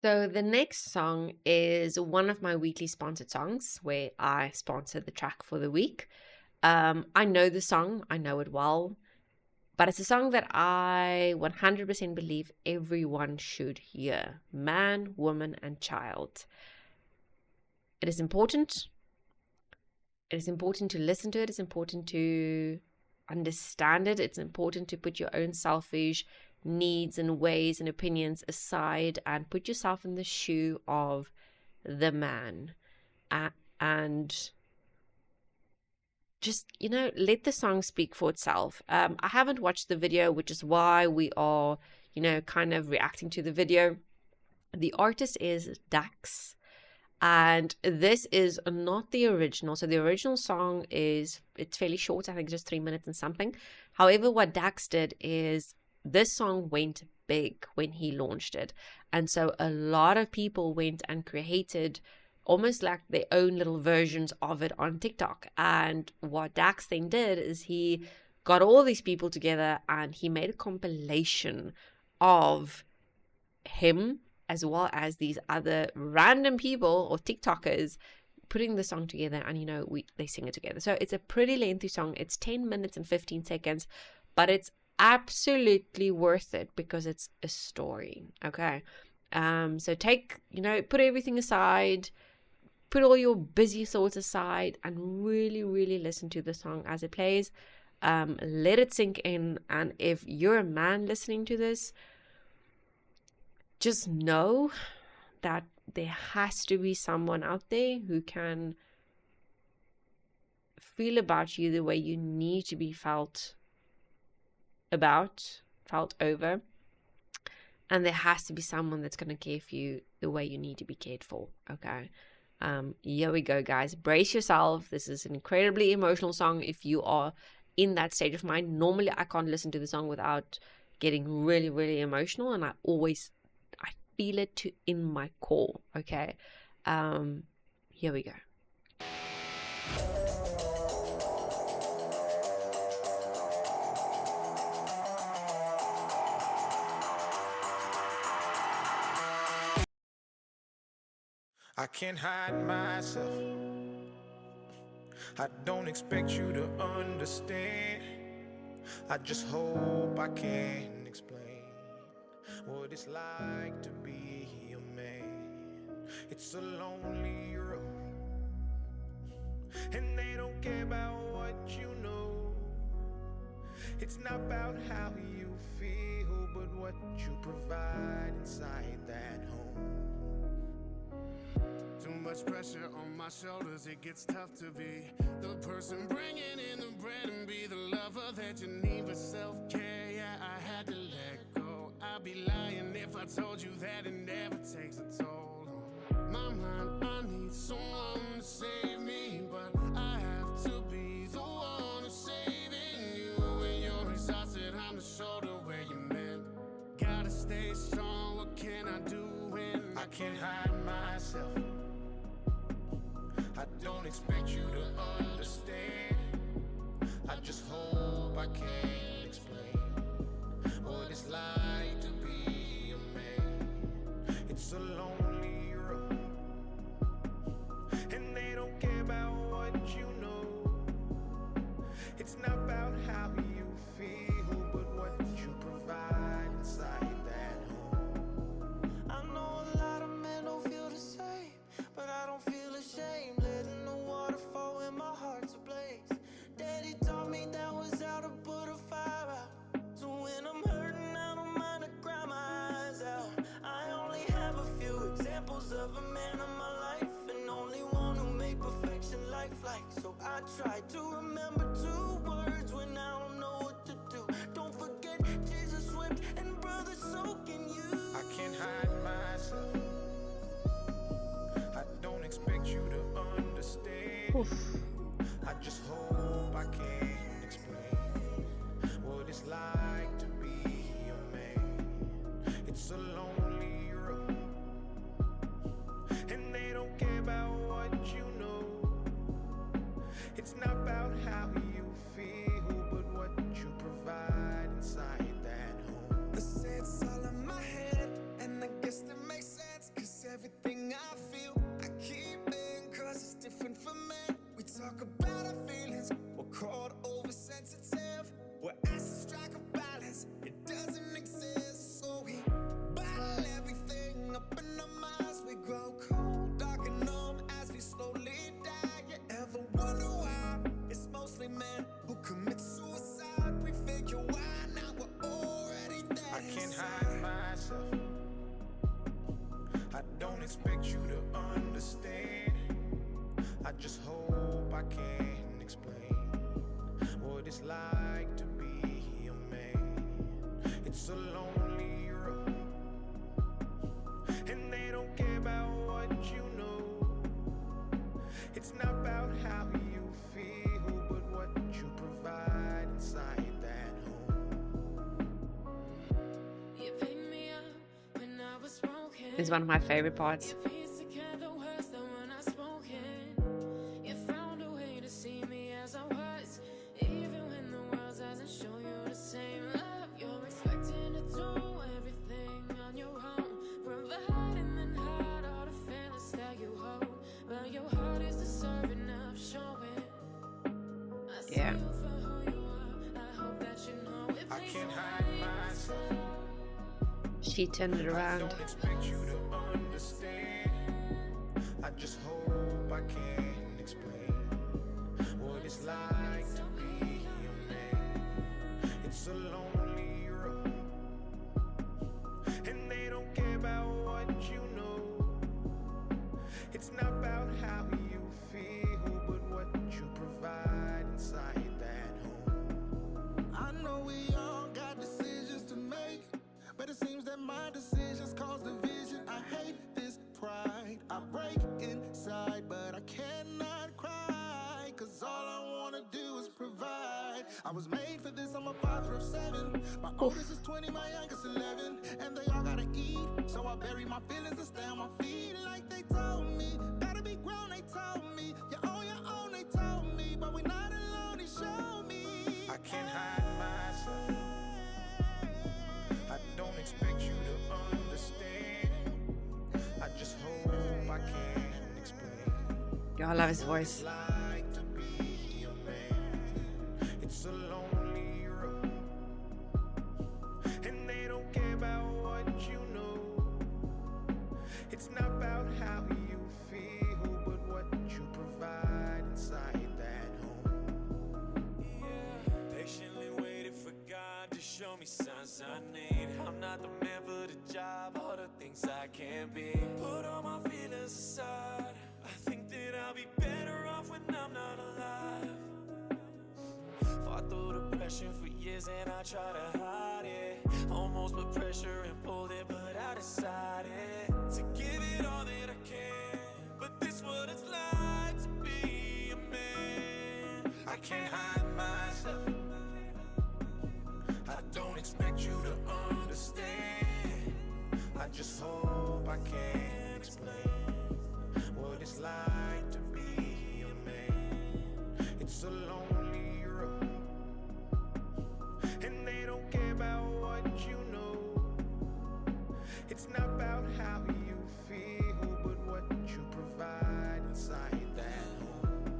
So the next song is one of my weekly sponsored songs where I sponsor the track for the week. I know the song, I know it well, but it's a song that I 100% believe everyone should hear. Man, woman, and child. It is important. It is important to listen to it. It's important to understand it. It's important to put your own selfish needs and ways and opinions aside and put yourself in the shoe of the man. And just, let the song speak for itself. I haven't watched the video, which is why we are, kind of reacting to the video. The artist is Dax. And this is not the original. So the original song it's fairly short. I think just 3 minutes and something. However, what Dax did is this song went big when he launched it. And so a lot of people went and created almost like their own little versions of it on TikTok. And what Dax then did is he got all these people together and he made a compilation of him as well as these other random people or TikTokers putting the song together, and they sing it together. So it's a pretty lengthy song. It's 10 minutes and 15 seconds, but it's absolutely worth it because it's a story. Okay. So put everything aside, put all your busy thoughts aside, and really, really listen to the song as it plays. Let it sink in. And if you're a man listening to this, just know that there has to be someone out there who can feel about you the way you need to be felt over. And there has to be someone that's going to care for you the way you need to be cared for. Okay. Here we go, guys. Brace yourself. This is an incredibly emotional song if you are in that state of mind. Normally, I can't listen to the song without getting really, really emotional. And I feel it in my core. Okay. Here we go. I can't hide myself. I don't expect you to understand. I just hope I can explain what it's like to be a man. It's a lonely road, and they don't care about what you know. It's not about how you feel, but what you provide inside that home. Too much pressure on my shoulders, it gets tough to be the person bringing in the bread and be the lover that you need for self-care. Yeah, I had to let go. I'd be lying if I told you that it never takes a toll on my mind. I need someone to save me, but I have to be the one who's saving you. When you're exhausted, I'm the shoulder where you mend. Gotta stay strong, what can I do when I can't hide myself? I don't expect you to understand. I just hope I can explain what it's like to be a man. It's a lonely road, and they don't care about what you know. It's not about how you feel, but what you provide inside that home. I know a lot of men don't feel the same, but I don't feel ashamed. Letting the water fall when my heart's ablaze. Daddy taught me that was how to put a fire out. So when I'm hurting, I don't mind to cry my eyes out. I only have a few examples of a man in my life, and only one who made perfection lifelike. So I try to remember 2 words when I don't know what to do. Don't forget Jesus wept and brother, so can you. I can't hide myself. I don't expect you to understand. Oof. I just hope I can explain what it's like to be a man. It's a lonely road, and they don't care about what you know. It's not about how you feel, but what you provide inside that home. They say it's all in my head, and I guess that makes sense. can't hide myself. I don't expect you to understand. I just hope I can explain what it's like to be a man. It's a lonely road, and they don't care about what you know. It's not about how you feel, but what you provide inside that home. You picked me up when I was broken. It's one of my favorite parts. You pieced together words that were not spoken. You found a way to see me as I was, even when the world doesn't show you the same love. You're expecting to do everything on your own, providing and hide all the feelings that you hold. But your heart is deserving of showing. I see Yeah. you for who you are. I hope that you know it. I Please can't don't hide hide myself. She turned it I around. don't expect you to understand. I just hope I can explain what it's like to be a man. It's a lonely road, and they don't care about what you know. It's not about how you feel, but what you provide inside that home. I know we all got decisions to make, but it seems that my decisions cause division. I hate this pride. I break inside, but I cannot cry, cause all I wanna do is provide. I was made for this, I'm a father of 7. My oldest is 20, my youngest 11, and they all gotta eat. So I bury my feelings and stay on my feet like they told me. Gotta be grown, they told me. You're on your own, they told me. But we're not alone, they showed me. I can't hide myself. I don't expect you to understand. I just hope I can explain Yeah, I love his what it's voice. like to be a man. It's a lonely road, and they don't care about what you know. It's not about how you feel, but what you provide inside that home. Patiently waited for God to show me signs I need. I'm not the man for the job, all the things I can't be. Put all my feelings aside. I think that I'll be better off when I'm not alive. Fought through depression for years and I try to hide it. Almost put pressure and pulled it, but I decided to give it all that I can. But this what it's like to be a man. I can't hide myself. I don't expect you to understand. I just hope I can explain what it's like to be a man. It's a lonely road, and they don't care about what you know. It's not about how you feel, but what you provide inside that home.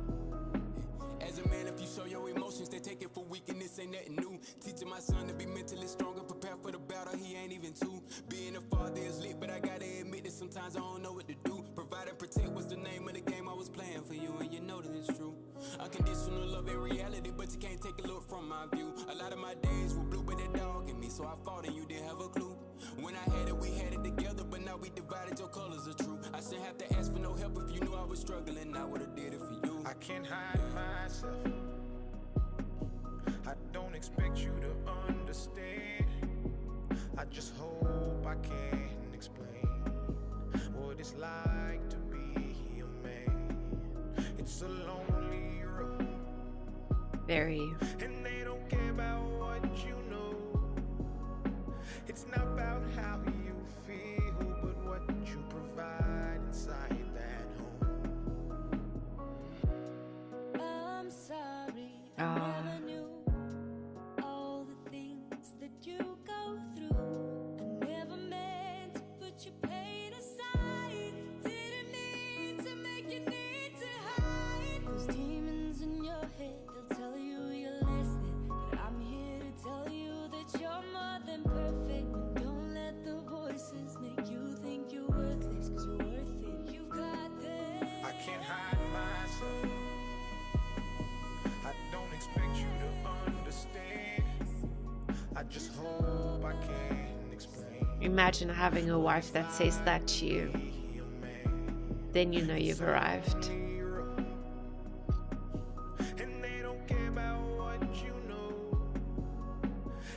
As a man, if you show your emotions, they take it for weakness, ain't nothing new. Teaching my son to be mentally stronger, prepare for the battle, he ain't even two. Being a father is lit, but I gotta admit that sometimes I don't know what to do. Provide and protect was the name of the game I was playing for you, and you know that it's true. Unconditional love and reality, but you can't take a look from my view. A lot of my days were blue, but that dog in me, so I fought and you didn't have a clue. When I had it, we had it together, but now we divided, your colors are true. I shouldn't have to ask for no help if you knew I was struggling, I would've did it for you. I can't hide myself. I don't expect you to understand. I just hope I can explain what it's like to be a man. It's a lonely road, Very. and they don't care about what you know. It's not about how you feel, but what you provide inside that home. I'm sorry, I Ah. never knew all the things that you go through. I never meant to put your pain aside. Didn't mean to make you need to hide. Those demons in your head, they'll tell you you're less than. But I'm here to tell you that you're more than perfect. And don't let the voices make you think you're worthless, 'cause you're worth it. You got this. I can't hide myself. I don't expect you to understand. I just hope I can explain. Imagine having a wife that says that to you. Then you know you've arrived. And they don't care about what you know.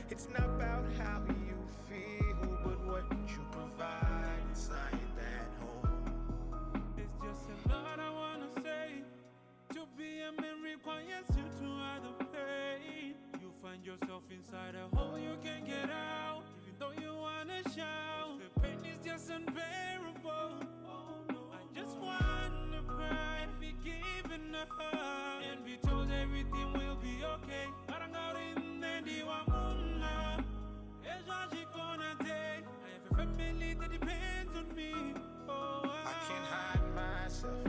It's not about how you feel, but what you provide inside that home. It's just a lot I wanna say. To be a man requires you to hide the pain. You find yourself inside a hole you can't get out, even though you wanna shout. The pain is just unbearable. Oh no, I just wanna cry and be given a hug and be told everything will be okay. But I'm not in the wamuna. It's what she gonna take. I have a family that depends on me. Oh, I can't hide myself.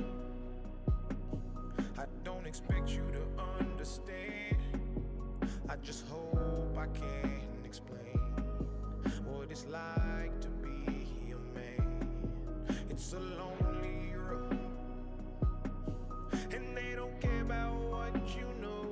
I don't expect you to understand. I just hope I can explain what it's like to be a man. It's a lonely road, and they don't care about what you know.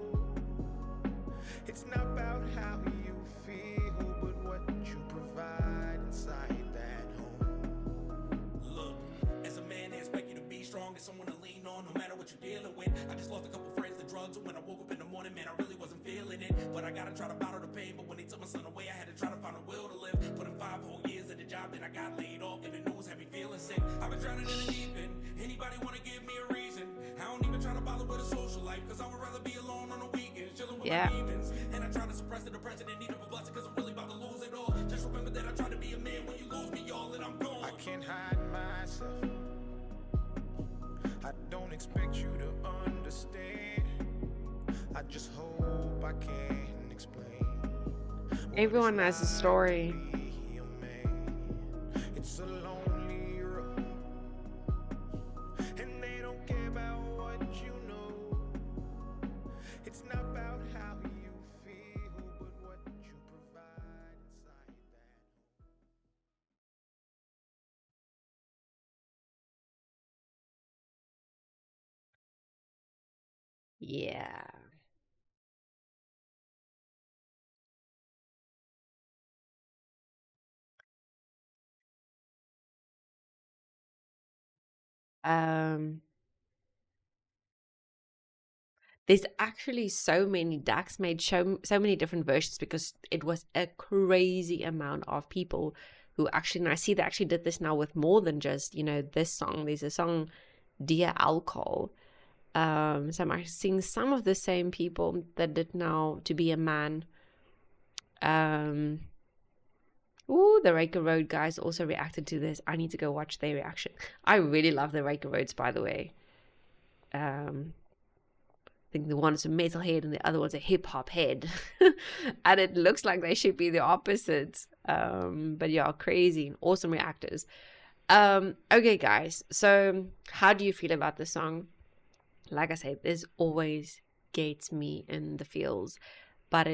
It's not about how you feel, but what you provide inside that home. Look, as a man, they expect you to be strong and someone to lean on no matter what you're dealing with. I just lost a couple friends to drugs, and when I woke up in the morning, man, I really wasn't feeling it. But I gotta try to bottle the pain, but when they took my son away, I had to try to find a will to live. Put in 5 whole years at the job, then I got laid off, and the news had me feeling sick. I've been drowning in the deep end. Anybody wanna give me a reason? I don't even try to bother with a social life, cause I would rather be alone on the weekends, chilling with Yeah. my demons. And I try to suppress the depression and need of a blessing, cause I'm really about to lose it all. Just remember that I try to be a man when you lose me, y'all, and I'm gone. I can't hide myself. I don't expect you to understand. I just hope I can explain. Everyone has a story. Be a man. It's a lonely road, and they don't care about what you know. It's not about how you feel, but what you provide inside that. Yeah. Um, there's actually so many Dax made so many different versions because it was a crazy amount of people who actually, and I see they actually did this now with more than just, this song. There's a song, Dear Alcohol. So I'm seeing some of the same people that did Now to Be a Man. Ooh, the Raker Road guys also reacted to this. I need to go watch their reaction. I really love the Raker Roads, by the way. I think the one is a metalhead and the other one's a hip hop head. And it looks like they should be the opposites. But yeah, crazy and awesome reactors. Okay, guys. So how do you feel about the song? Like I said, this always gets me in the feels. But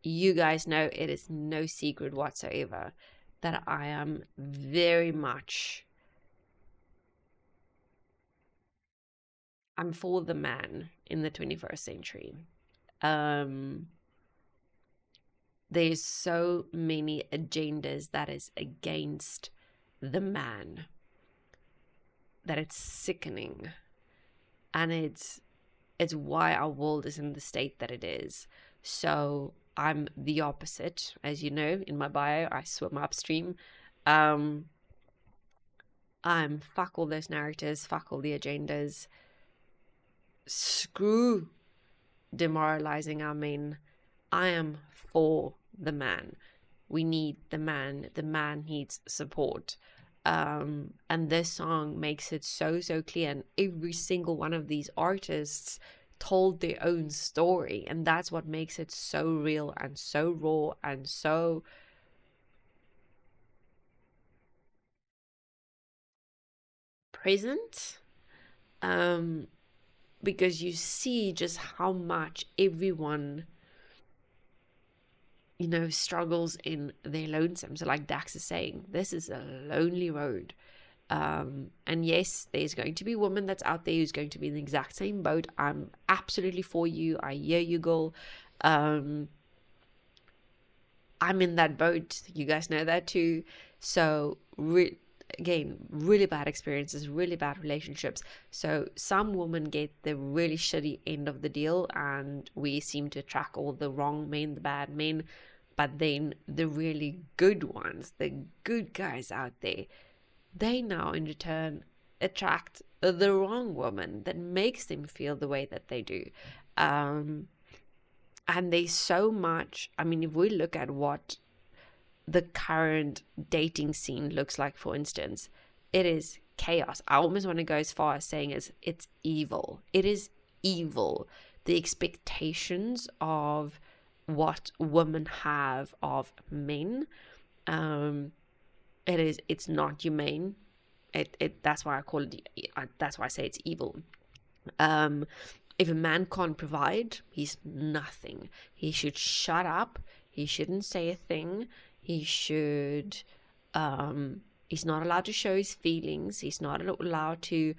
you guys know it is no secret whatsoever that I am very much, I'm for the man in the 21st century. There's so many agendas that is against the man that it's sickening. And it's why our world is in the state that it is. So I'm the opposite. As you know, in my bio, I swim upstream. I'm fuck all those narratives, fuck all the agendas. Screw demoralizing our men. I am for the man. We need the man. The man needs support. And this song makes it so clear. And every single one of these artists told their own story. And that's what makes it so real and so raw and so present. Because you see just how much everyone, struggles in their lonesome. So like Dax is saying, this is a lonely road. And yes, there's going to be women that's out there who's going to be in the exact same boat. I'm absolutely for you. I hear you, girl. I'm in that boat. You guys know that too. So again, really bad experiences, really bad relationships. So some women get the really shitty end of the deal, and we seem to attract all the wrong men, the bad men. But then the really good ones, the good guys out there, they now in return attract the wrong woman that makes them feel the way that they do. And there's so much, I mean, if we look at what the current dating scene looks like, for instance, it is chaos. I almost want to go as far as saying it's evil. It is evil. The expectations of what women have of men, it's not humane. That's why I call it, that's why I say it's evil. If a man can't provide, he's nothing. He should shut up. He shouldn't say a thing. He should, he's not allowed to show his feelings. He's not allowed to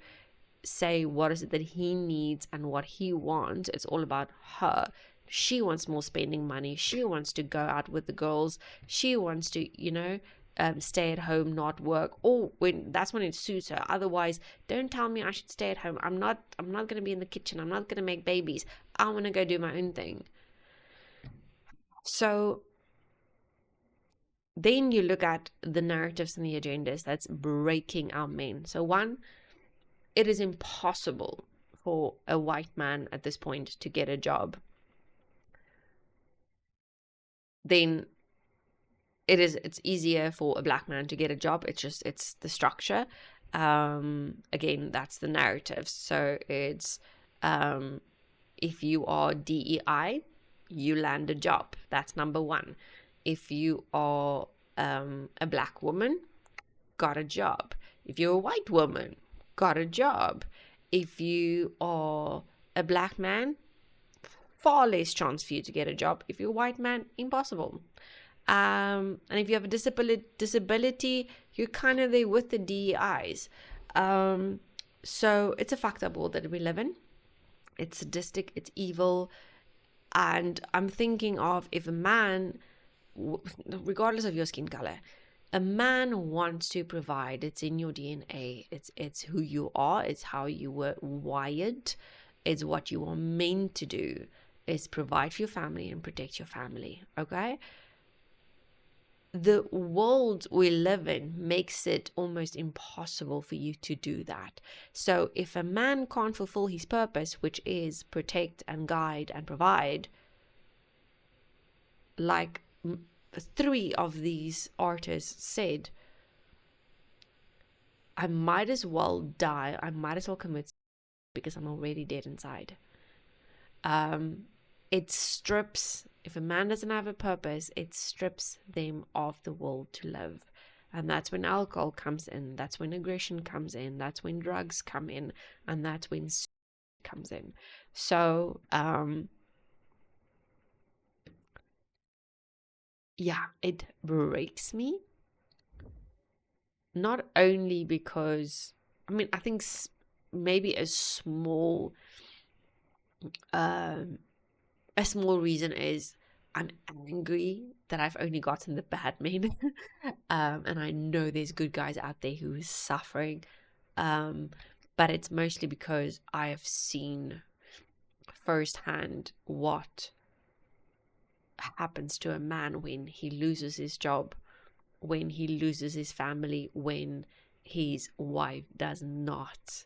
say what is it that he needs and what he wants. It's all about her. She wants more spending money. She wants to go out with the girls. She wants to, stay at home, not work, or when it suits her. Otherwise, don't tell me I should stay at home. I'm not going to be in the kitchen. I'm not going to make babies. I want to go do my own thing. So then you look at the narratives and the agendas that's breaking our men. So one, it is impossible for a white man at this point to get a job. Then it's easier for a black man to get a job. It's the structure. Again, that's the narrative. So it's if you are DEI, you land a job. That's number one. If you are a black woman, got a job. If you're a white woman, got a job. If you are a black man, far less chance for you to get a job. If you're a white man, impossible. And if you have a disability, you're kind of there with the DEIs. So it's a fucked up world that we live in. It's sadistic, it's evil. And I'm thinking of, if a man, regardless of your skin color, a man wants to provide. It's in your DNA. It's who you are. It's how you were wired. It's what you are meant to do. Is provide for your family and protect your family. Okay? The world we live in makes it almost impossible for you to do that. So if a man can't fulfill his purpose, which is protect and guide and provide, like 3 of these artists said, I might as well die. I might as well commit suicide because I'm already dead inside. It strips, if a man doesn't have a purpose, it strips them of the will to live. And that's when alcohol comes in. That's when aggression comes in. That's when drugs come in. And that's when suicide comes in. So, yeah, it breaks me. Not only because, I mean, I think maybe a small reason is I'm angry that I've only gotten the bad men. And I know there's good guys out there who is suffering. But it's mostly because I have seen firsthand what happens to a man when he loses his job, when he loses his family, when his wife does not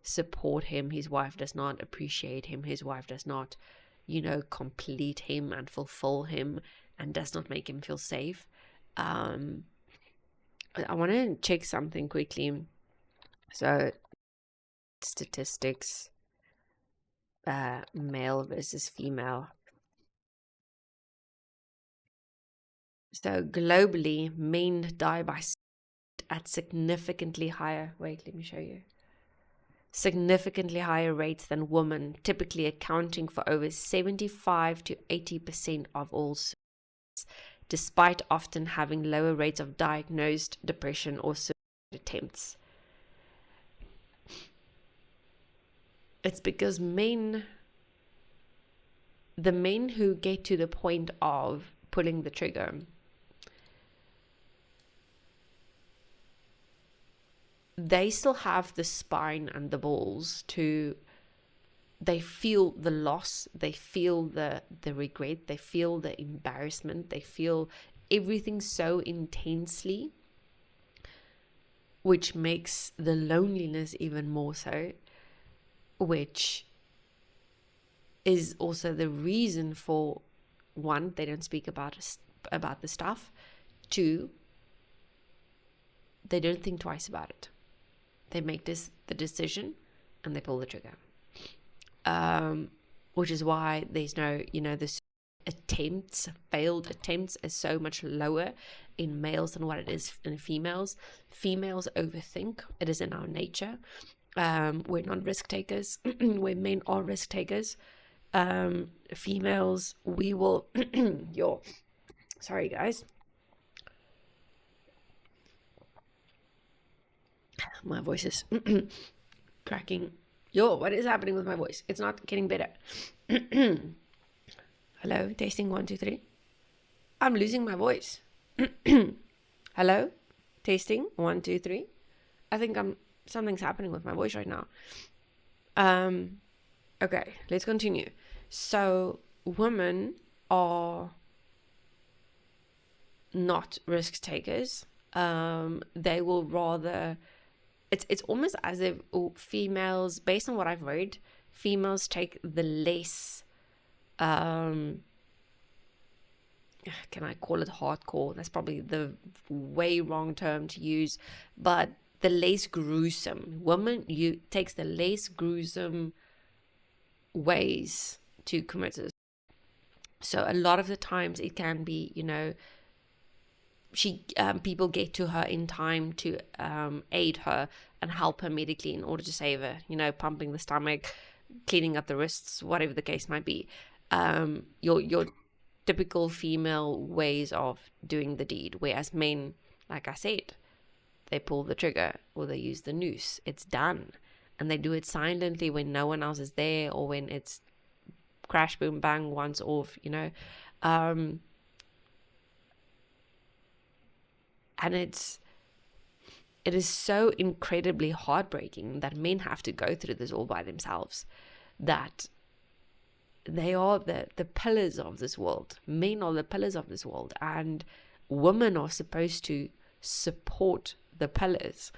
support him, his wife does not appreciate him, his wife does not, complete him and fulfill him and does not make him feel safe. I want to check something quickly. So, statistics, male versus female. So globally, men die by at significantly higher, let me show you. Significantly higher rates than women, typically accounting for over 75 to 80% of all suicides, despite often having lower rates of diagnosed depression or suicide attempts. It's because the men who get to the point of pulling the trigger, they still have the spine and the balls to, they feel the loss, they feel the regret, they feel the embarrassment, they feel everything so intensely, which makes the loneliness even more so, which is also the reason for, one, they don't speak about the stuff, two, they don't think twice about it. They make the decision and they pull the trigger. Which is why there's no, this failed attempts is so much lower in males than what it is in females. Females overthink. It is in our nature. We're not risk takers. Where men are risk takers. Females, we will sorry guys, my voice is cracking. What is happening with my voice? It's not getting better. Hello, tasting 1 2 3. I'm losing my voice. Hello, tasting 1 2 3. I think something's happening with my voice right now. Okay, let's continue. So women are not risk takers. They will rather, it's almost as if females, based on what I've read, females take the less, can I call it hardcore? That's probably the way wrong term to use, but the less gruesome. Woman takes the less gruesome ways to commit it. So a lot of the times it can be, people get to her in time to aid her and help her medically in order to save her, pumping the stomach, cleaning up the wrists, whatever the case might be. Your typical female ways of doing the deed, whereas men, like I said, they pull the trigger or they use the noose. It's done, and they do it silently when no one else is there, or when it's crash, boom, bang, once off, and it is so incredibly heartbreaking that men have to go through this all by themselves, that they are the pillars of this world. Men are the pillars of this world, and women are supposed to support the pillars.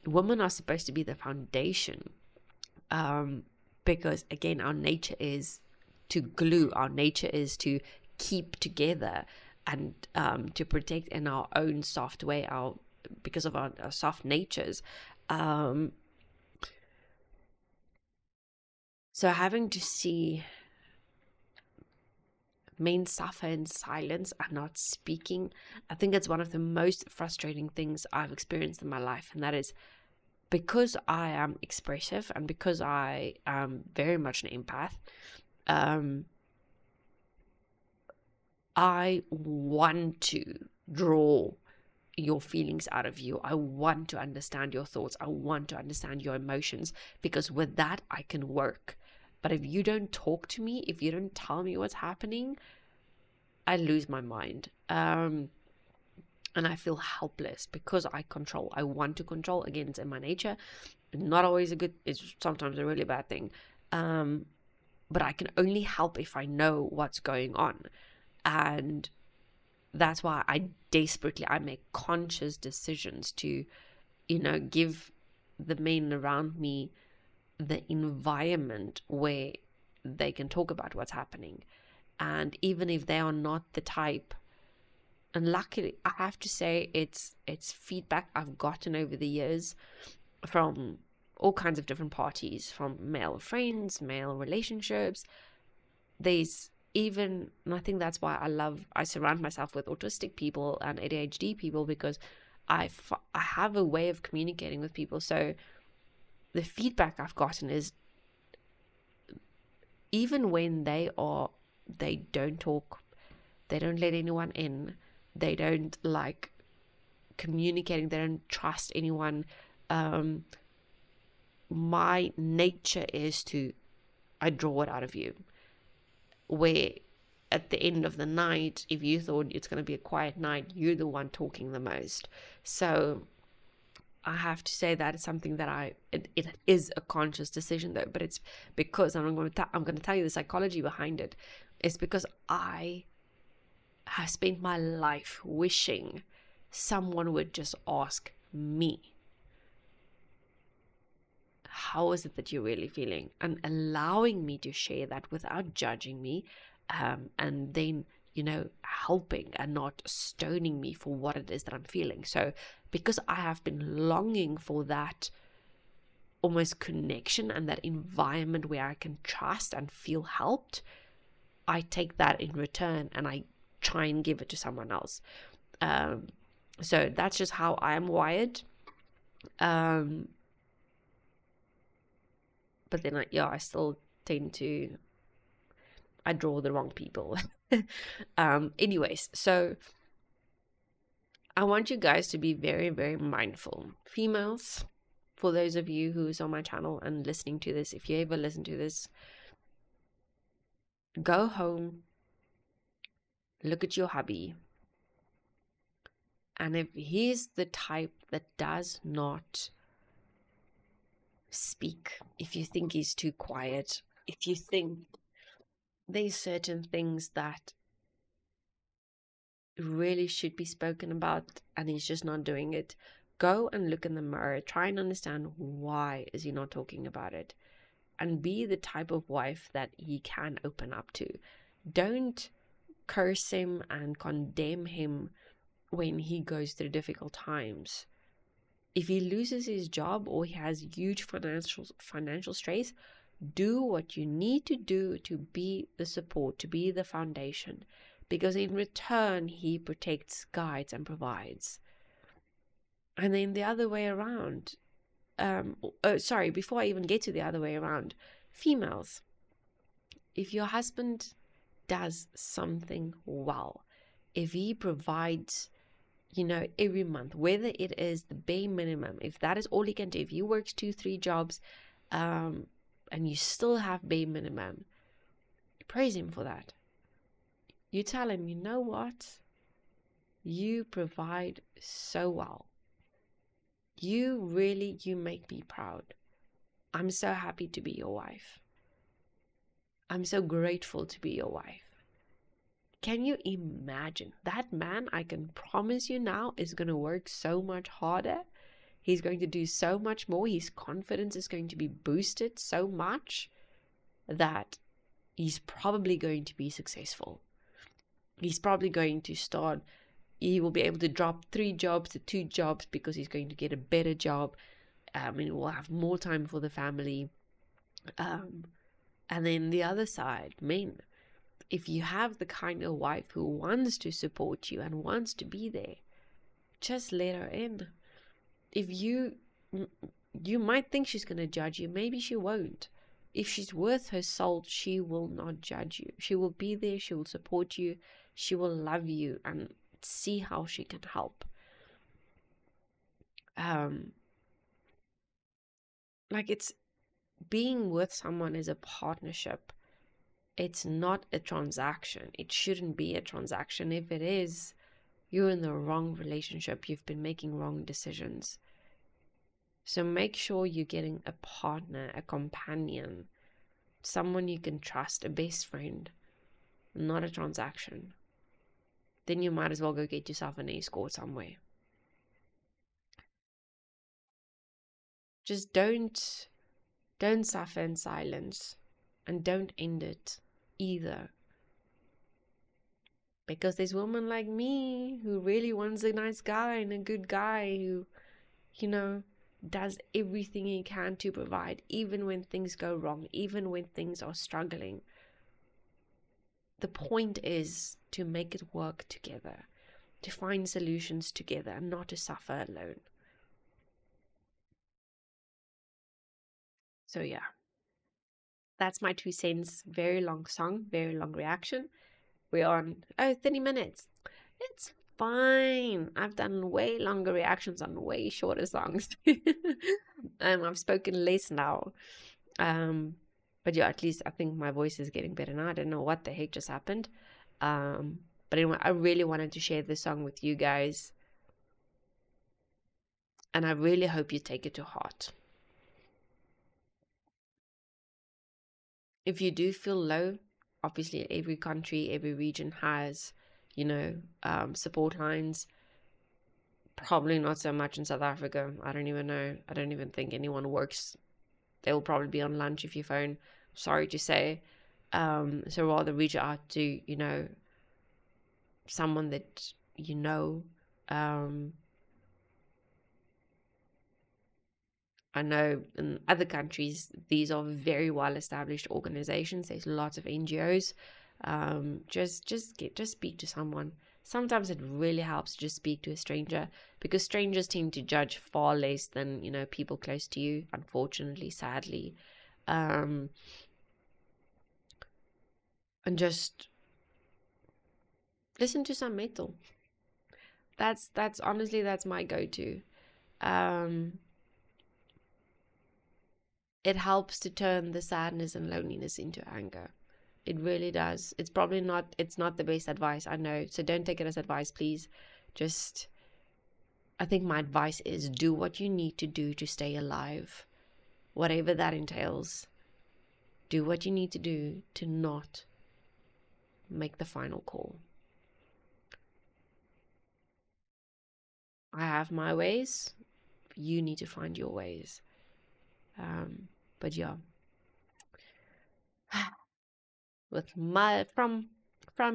Women are supposed to be the foundation, because again, our nature is to glue. Our nature is to keep together and to protect in our own soft way, because of our soft natures. So having to see men suffer in silence and not speaking, I think it's one of the most frustrating things I've experienced in my life. And that is because I am expressive and because I am very much an empath. I want to draw your feelings out of you. I want to understand your thoughts. I want to understand your emotions, because with that I can work. But if you don't talk to me, if you don't tell me what's happening, I lose my mind. And I feel helpless because I want to control. Again, it's in my nature. Not always it's sometimes a really bad thing. But I can only help if I know what's going on. And that's why I make conscious decisions to, give the men around me the environment where they can talk about what's happening. And even if they are not the type, and luckily I have to say it's feedback I've gotten over the years from all kinds of different parties, from male friends, male relationships. And I think that's why I surround myself with autistic people and ADHD people, because I have a way of communicating with people. So the feedback I've gotten is, even when they don't talk, they don't let anyone in, they don't like communicating, they don't trust anyone. My nature is I draw it out of you. Where at the end of the night, if you thought it's going to be a quiet night, you're the one talking the most. So I have to say that it's something that it is a conscious decision though, but it's because I'm going to tell you the psychology behind it. It's because I have spent my life wishing someone would just ask me, how is it that you're really feeling, and allowing me to share that without judging me, and then, you know, helping and not stoning me for what it is that I'm feeling. So because I have been longing for that almost connection and that environment where I can trust and feel helped, I take that in return and I try and give it to someone else. So that's just how I'm wired. But then I still tend to, I draw the wrong people. Anyways, so I want you guys to be very, very mindful. Females, for those of you who's on my channel and listening to this, if you ever listen to this, go home, look at your hubby, and if he's the type that does not speak, if you think he's too quiet, if you think there's certain things that really should be spoken about and he's just not doing it, go and look in the mirror, try and understand why is he not talking about it, and be the type of wife that he can open up to. Don't curse him and condemn him when he goes through difficult times. If he loses his job or he has huge financial stress, do what you need to do to be the support, to be the foundation, because in return he protects, guides, and provides. And then the other way around, before I even get to the other way around, females, if your husband does something well, if he provides, you know, every month, whether it is the bare minimum, if that is all he can do, if he works 2-3 jobs, and you still have bare minimum, praise him for that. You tell him, you know what? You provide so well. You make me proud. I'm so happy to be your wife. I'm so grateful to be your wife. Can you imagine? That man, I can promise you now, is going to work so much harder. He's going to do so much more. His confidence is going to be boosted so much that he's probably going to be successful. He's probably going to start, he will be able to drop 3 jobs to 2 jobs because he's going to get a better job. And we'll have more time for the family. And then the other side, men. If you have the kind of wife who wants to support you and wants to be there, just let her in. If you might think she's going to judge you, maybe she won't. If she's worth her salt, she will not judge you. She will be there, she will support you, she will love you and see how she can help. Like, it's being with someone is a partnership. It's not a transaction. It shouldn't be a transaction. If it is, you're in the wrong relationship. You've been making wrong decisions. So make sure you're getting a partner, a companion, someone you can trust, a best friend, not a transaction. Then you might as well go get yourself an escort somewhere. Just don't suffer in silence, and don't end it either. Because there's women like me who really wants a nice guy and a good guy who, you know, does everything he can to provide, even when things go wrong, even when things are struggling. The point is to make it work together, to find solutions together, and not to suffer alone. So yeah, that's my 2 cents. Very long song, very long reaction. We're on 30 minutes. It's fine. I've done way longer reactions on way shorter songs. I've spoken less now. But yeah, at least I think my voice is getting better now. I don't know what the heck just happened. But anyway, I really wanted to share this song with you guys. And I really hope you take it to heart. If you do feel low, obviously every country, every region has, support lines. Probably not so much in South Africa. I don't even know. I don't even think anyone works. They'll probably be on lunch if you phone. Sorry to say. So rather reach out to, someone that you know. I know in other countries, these are very well-established organizations. There's lots of NGOs. Just speak to someone. Sometimes it really helps to just speak to a stranger, because strangers tend to judge far less than, people close to you, unfortunately, sadly. And just listen to some metal. That's honestly, that's my go-to. It helps to turn the sadness and loneliness into anger. It really does. It's not the best advice, I know. So don't take it as advice, please. I think my advice is do what you need to do to stay alive. Whatever that entails. Do what you need to do to not make the final call. I have my ways. You need to find your ways. But yeah, from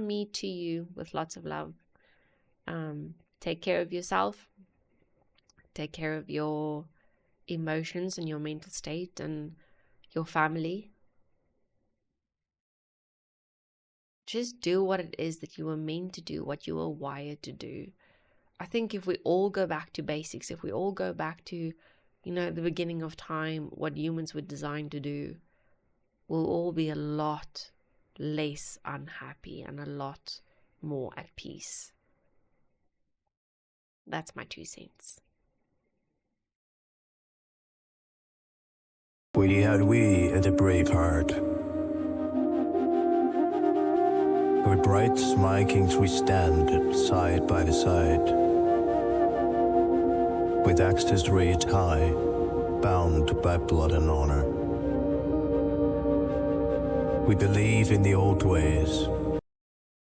me to you, with lots of love. Take care of yourself. Take care of your emotions and your mental state and your family. Just do what it is that you were meant to do, what you were wired to do. I think if we all go back to basics, if we all go back to, the beginning of time, what humans were designed to do, we'll all be a lot less unhappy and a lot more at peace. That's my 2 cents. We at the Braveheart. With bright Vikings we stand side by side, with axes raised high, bound by blood and honor. We believe in the old ways,